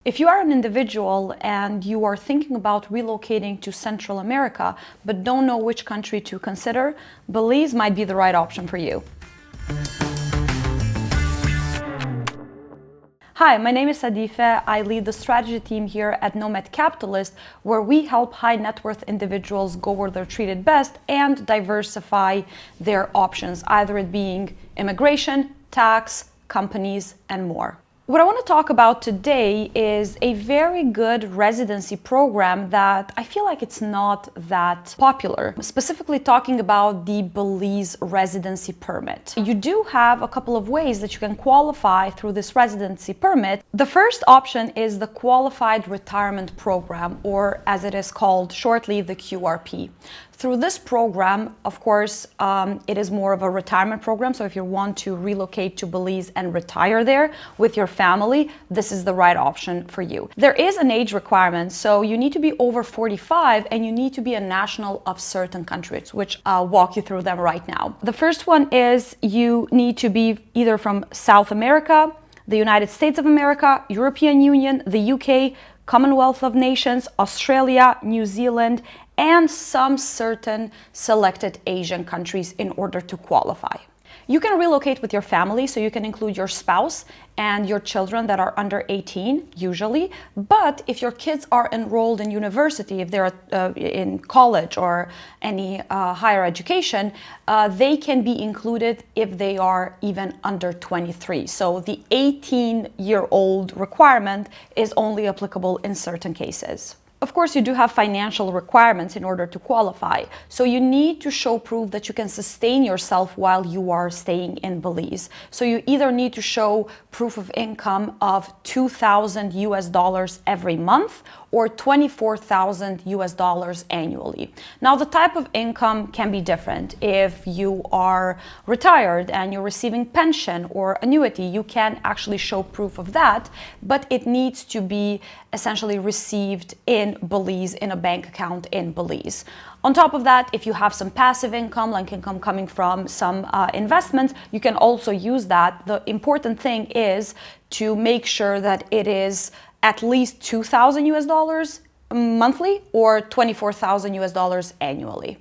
If you are an individual and you are thinking about relocating to Central America but don't know which country to consider, Belize might be the right option for you. Hi, my name is Sadife. I lead the strategy team here at Nomad Capitalist, where we help high net worth individuals go where they're treated best and diversify their options, either it being immigration, tax, companies, and more. What I want to talk about today is a very good residency program that I feel like it's not that popular, specifically talking about the Belize Residency permit. You do have a couple of ways that you can qualify through this residency permit. The first option is the Qualified Retirement Program, or as it is called shortly, the QRP. Through this program, of course, it is more of a retirement program. So if you want to relocate to Belize and retire there with your family, this is the right option for you. There is an age requirement. So you need to be over 45 and you need to be a national of certain countries, which I'll walk you through them right now. The first one is you need to be either from South America, the United States of America, European Union, the UK, Commonwealth of Nations, Australia, New Zealand, and some certain selected Asian countries in order to qualify. You can relocate with your family, so you can include your spouse and your children that are under 18 usually. But if your kids are enrolled in university, if they're in college or any higher education, they can be included if they are even under 23. So the 18-year-old requirement is only applicable in certain cases. Of course, you do have financial requirements in order to qualify. So you need to show proof that you can sustain yourself while you are staying in Belize. So you either need to show proof of income of $2,000 every month or $24,000 annually. Now, the type of income can be different. If you are retired and you're receiving pension or annuity, you can actually show proof of that, but it needs to be essentially received in Belize, in a bank account in Belize. On top of that, if you have some passive income, like income coming from some investments, you can also use that. The important thing is to make sure that it is at least $2,000 monthly or $24,000 annually.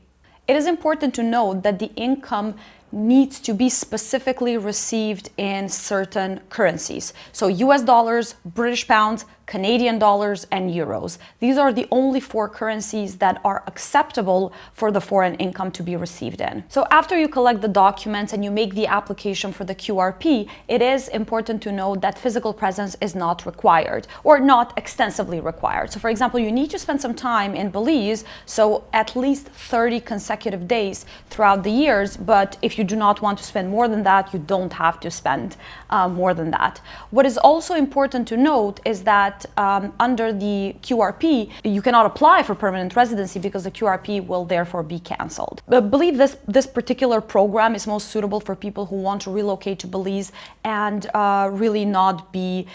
It is important to note that the income needs to be specifically received in certain currencies. So US dollars, British pounds, Canadian dollars, and euros. These are the only four currencies that are acceptable for the foreign income to be received in. So after you collect the documents and you make the application for the QRP, it is important to note that physical presence is not required or not extensively required. So for example, you need to spend some time in Belize, so at least 30 consecutive days throughout the years, but if you do not want to spend more than that, you don't have to spend more than that. What is also important to note is that under the QRP, you cannot apply for permanent residency because the QRP will therefore be canceled. I believe this particular program is most suitable for people who want to relocate to Belize and really not be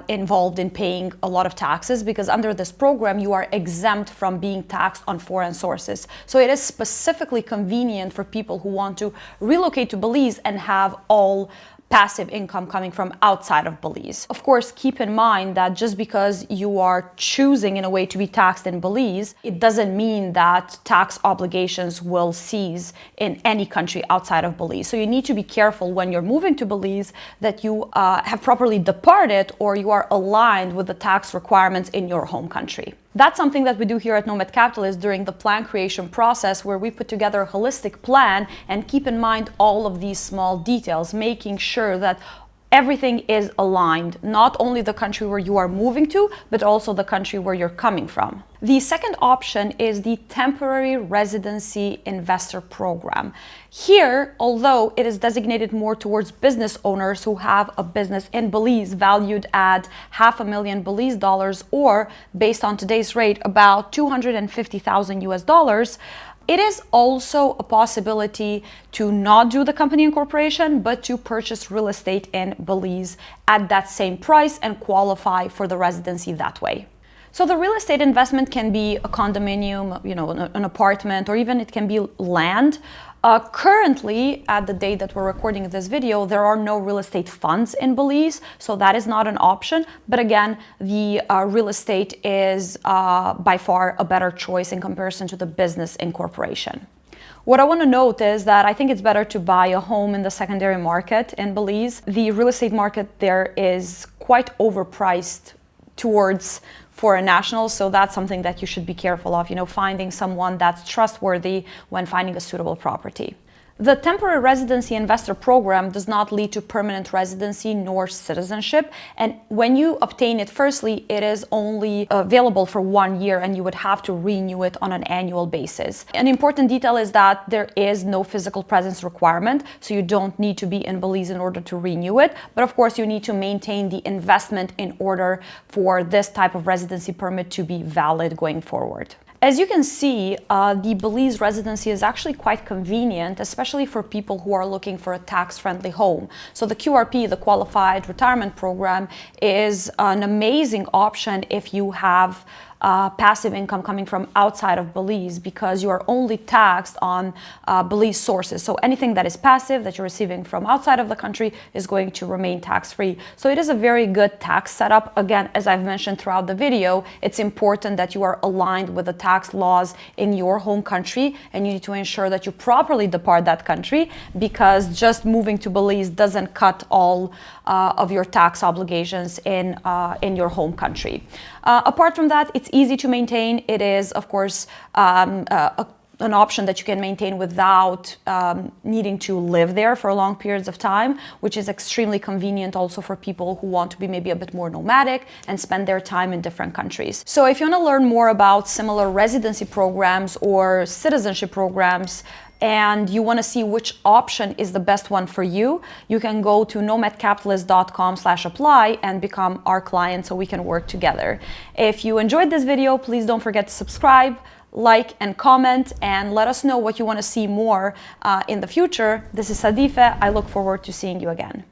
involved in paying a lot of taxes, because under this program you are exempt from being taxed on foreign sources. So it is specifically convenient for people who want to relocate to Belize and have all passive income coming from outside of Belize. Of course, keep in mind that just because you are choosing in a way to be taxed in Belize, it doesn't mean that tax obligations will cease in any country outside of Belize. So you need to be careful when you're moving to Belize that you have properly departed or you are aligned with the tax requirements in your home country. That's something that we do here at Nomad Capitalist during the plan creation process, where we put together a holistic plan and keep in mind all of these small details, making sure that everything is aligned, not only the country where you are moving to, but also the country where you're coming from. The second option is the Temporary Residency Investor Program. Here, although it is designated more towards business owners who have a business in Belize valued at $500,000 Belize dollars, or based on today's rate, about $250,000, it is also a possibility to not do the company incorporation, but to purchase real estate in Belize at that same price and qualify for the residency that way. So the real estate investment can be a condominium, an apartment, or even it can be land. Currently, at the date that we're recording this video, there are no real estate funds in Belize, so that is not an option. But again, the real estate is by far a better choice in comparison to the business incorporation. What I want to note is that I think it's better to buy a home in the secondary market in Belize. The real estate market there is quite overpriced towards foreign nationals, so that's something that you should be careful of, finding someone that's trustworthy when finding a suitable property. The temporary residency investor program does not lead to permanent residency nor citizenship. And when you obtain it, firstly, it is only available for 1 year and you would have to renew it on an annual basis. An important detail is that there is no physical presence requirement, so you don't need to be in Belize in order to renew it. But of course, you need to maintain the investment in order for this type of residency permit to be valid going forward. As you can see, the Belize residency is actually quite convenient, especially for people who are looking for a tax-friendly home. So the QRP, the Qualified Retirement Program, is an amazing option if you have passive income coming from outside of Belize, because you are only taxed on Belize sources. So anything that is passive that you're receiving from outside of the country is going to remain tax-free. So it is a very good tax setup. Again, as I've mentioned throughout the video, it's important that you are aligned with the tax laws in your home country, and you need to ensure that you properly depart that country, because just moving to Belize doesn't cut all of your tax obligations in your home country. Apart from that, it's easy to maintain. It is, of course, an option that you can maintain without needing to live there for long periods of time, which is extremely convenient also for people who want to be maybe a bit more nomadic and spend their time in different countries. So if you want to learn more about similar residency programs or citizenship programs, and you want to see which option is the best one for you, you can go to nomadcapitalist.com/apply and become our client so we can work together. If you enjoyed this video, please don't forget to subscribe, like, and comment, and let us know what you want to see more in the future. This is Sadife. I look forward to seeing you again.